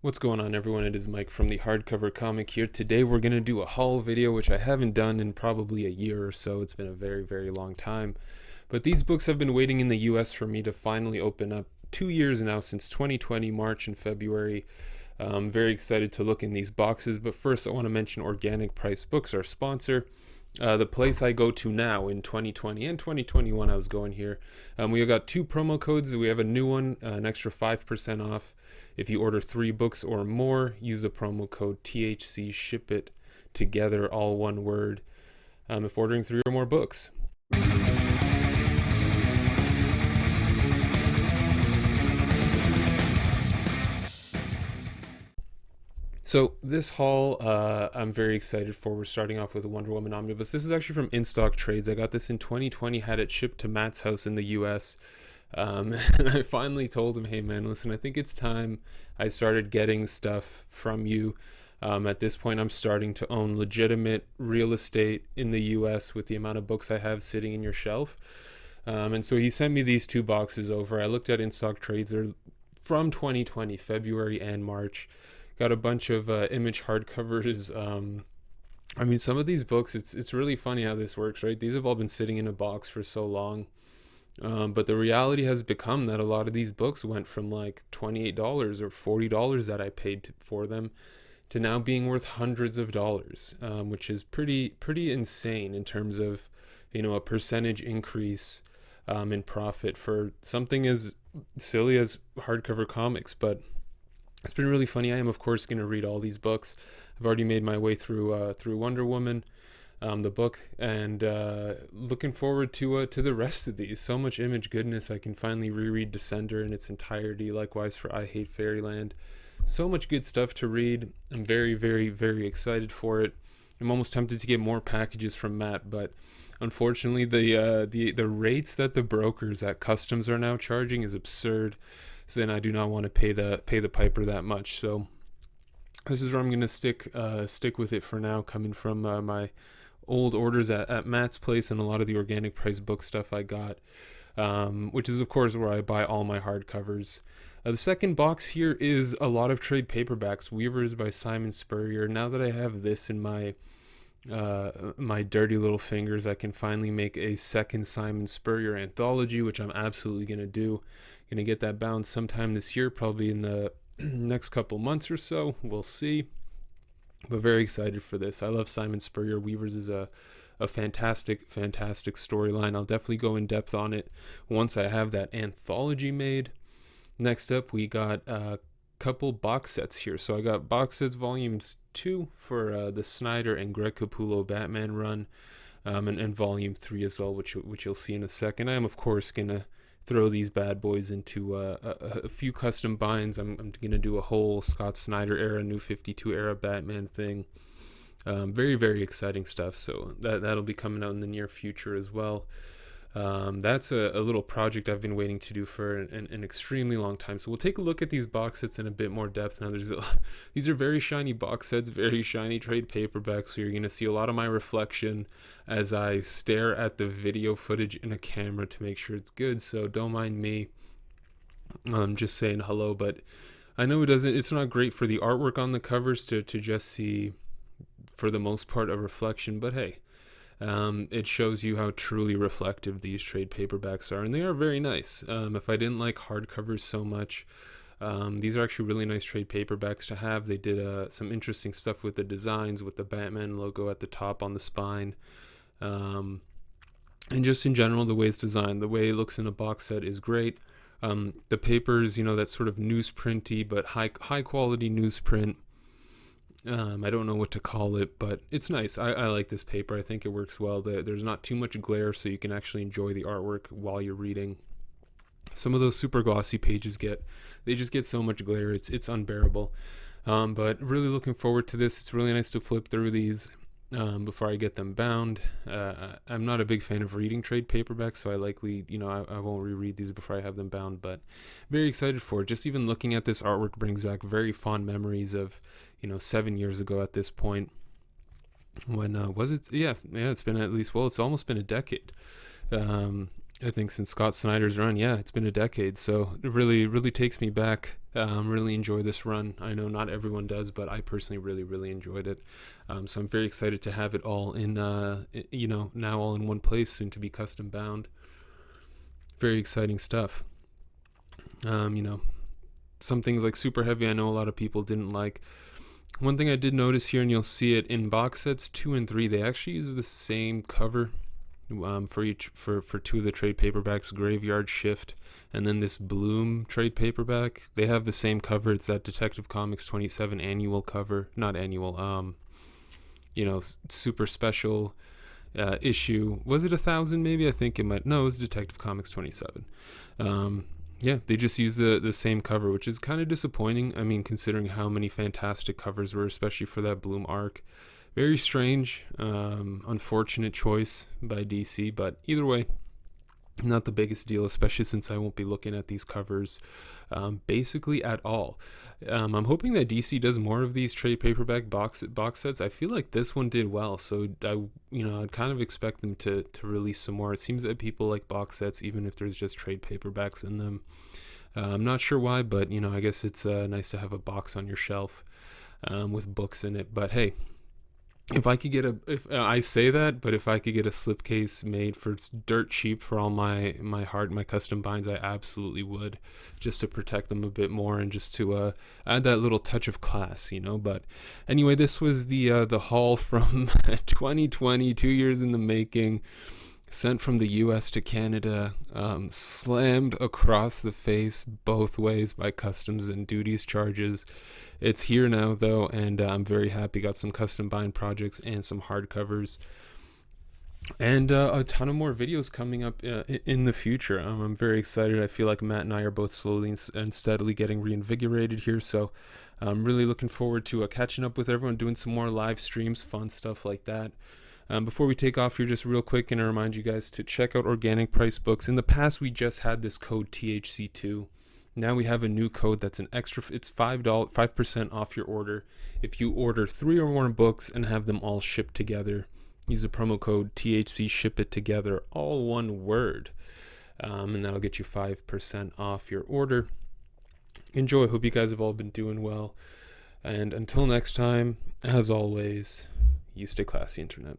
What's going on, everyone? It is Mike from the Hardcover Comic here. Today we're going to do a haul video, which I haven't done in probably a year or so. It's been a very long time. But these books have been waiting in the US for me to finally open up. 2 years now, since 2020, March and February. I'm very excited to look in these boxes. But first, I want to mention Organic Price Books, our sponsor. The place I go to now in 2020 and 2021, I was going here. We got two promo codes. We have a new one, an extra 5% off. If you order 3 books or more, use the promo code THC, ship it together, all one word, if ordering 3 or more books. So this haul, I'm very excited for. We're starting off with a Wonder Woman Omnibus. This is actually from In Stock Trades. I got this in 2020, had it shipped to Matt's house in the US. And I finally told him, hey man, listen, I think it's time I started getting stuff from you. At this point, I'm starting to own legitimate real estate in the US with the amount of books I have sitting in your shelf. And so he sent me these 2 boxes over. I looked at In Stock Trades. They're from 2020, February and March. Got a bunch of Image hardcovers. I mean, some of these books, it's really funny how this works, right? These have all been sitting in a box for so long. But the reality has become that a lot of these books went from like $28 or $40 that I paid for them to now being worth hundreds of dollars, which is pretty insane in terms of, a percentage increase in profit for something as silly as hardcover comics. But it's been really funny. I am, of course, going to read all these books. I've already made my way through Wonder Woman, the book, and looking forward to the rest of these. So much Image goodness. I can finally reread Descender in its entirety. Likewise for I Hate Fairyland. So much good stuff to read. I'm very excited for it. I'm almost tempted to get more packages from Matt, but unfortunately, the rates that the brokers at customs are now charging is absurd. So then I do not want to pay the piper that much. So this is where I'm gonna stick with it for now, coming from my old orders at Matt's place and a lot of the Organic Price book stuff I got, which is of course where I buy all my hardcovers. The second box here is a lot of trade paperbacks. Weavers by Simon Spurrier. Now that I have this in my dirty little fingers, I can finally make a second Simon Spurrier anthology, which I'm absolutely gonna do. Gonna get that bound sometime this year, probably in the next couple months or so. We'll see. But very excited for this. I love Simon Spurrier. Weavers is a fantastic storyline. I'll definitely go in depth on it once I have that anthology made. Next up, we got a couple box sets here. So I got box sets volumes 2 for the Snyder and Greg Capullo Batman run, and volume 3 as well, which you'll see in a second. I am, of course, gonna throw these bad boys into a few custom binds. I'm gonna do a whole Scott Snyder era, New 52 era Batman thing. Very exciting stuff. So that'll be coming out in the near future as well. That's a little project I've been waiting to do for an extremely long time. So we'll take a look at these box sets in a bit more depth. Now these are very shiny box sets, very shiny trade paperbacks. So you're going to see a lot of my reflection as I stare at the video footage in a camera to make sure it's good. So don't mind me. I'm just saying hello, but I know it's not great for the artwork on the covers to just see, for the most part, a reflection, but hey. It shows you how truly reflective these trade paperbacks are, and they are very nice. If I didn't like hardcovers so much, these are actually really nice trade paperbacks to have. They did some interesting stuff with the designs, with the Batman logo at the top on the spine, and just in general, the way it's designed, the way it looks in a box set is great. The papers, that sort of newsprinty but high quality newsprint. I don't know what to call it, but it's nice. I like this paper. I think it works well. There's not too much glare, so you can actually enjoy the artwork while you're reading. Some of those super glossy pages they just get so much glare. It's unbearable. But really looking forward to this. It's really nice to flip through these before I get them bound. I'm not a big fan of reading trade paperbacks, so I likely, I won't reread these before I have them bound, but very excited for it. Just even looking at this artwork brings back very fond memories of, 7 years ago at this point. When was it? Yeah, it's been at least, it's almost been a decade. I think since Scott Snyder's run, yeah, it's been a decade. So it really, really takes me back. Really enjoy this run. I know not everyone does, but I personally really, really enjoyed it. So I'm very excited to have it all in, now all in one place, soon to be custom bound. Very exciting stuff. Some things like Super Heavy, I know a lot of people didn't like. One thing I did notice here, and you'll see it in box sets 2 and 3, they actually use the same cover for two of the trade paperbacks, Graveyard Shift and then this Bloom trade paperback. They have the same cover. It's that Detective Comics 27 annual cover, not annual, super special issue. Was it 1,000 maybe? I think it might. No, it was Detective Comics 27. Yeah, they just use the same cover, which is kind of disappointing. I mean, considering how many fantastic covers were, especially for that Bloom arc. Very strange, unfortunate choice by DC, but either way, not the biggest deal, especially since I won't be looking at these covers basically at all. I'm hoping that DC does more of these trade paperback box sets. I feel like this one did well, so I'd kind of expect them to release some more. It seems that people like box sets, even if there's just trade paperbacks in them. I'm not sure why, but I guess it's nice to have a box on your shelf with books in it. But hey, if I could get I say that, but if I could get a slipcase made for dirt cheap for all my custom binds, I absolutely would, just to protect them a bit more and just to add that little touch of class, But anyway, this was the haul from 2020, 2 years in the making, sent from the U.S. to Canada, slammed across the face both ways by customs and duties charges. It's here now, though, and I'm very happy. Got some custom bind projects and some hardcovers, and a ton of more videos coming up in the future. I'm very excited. I feel like Matt and I are both slowly and steadily getting reinvigorated here, so I'm really looking forward to catching up with everyone, doing some more live streams, fun stuff like that. Before we take off here, just real quick, and I remind you guys to check out Organic Price Books. In the past, we just had this code THC2. Now we have a new code that's an extra. It's $5% off your order if you order 3 or more books and have them all shipped together. Use the promo code THC, ship it together, all one word, and that'll get you 5% off your order. Enjoy. Hope you guys have all been doing well, and until next time, as always, you stay classy, internet.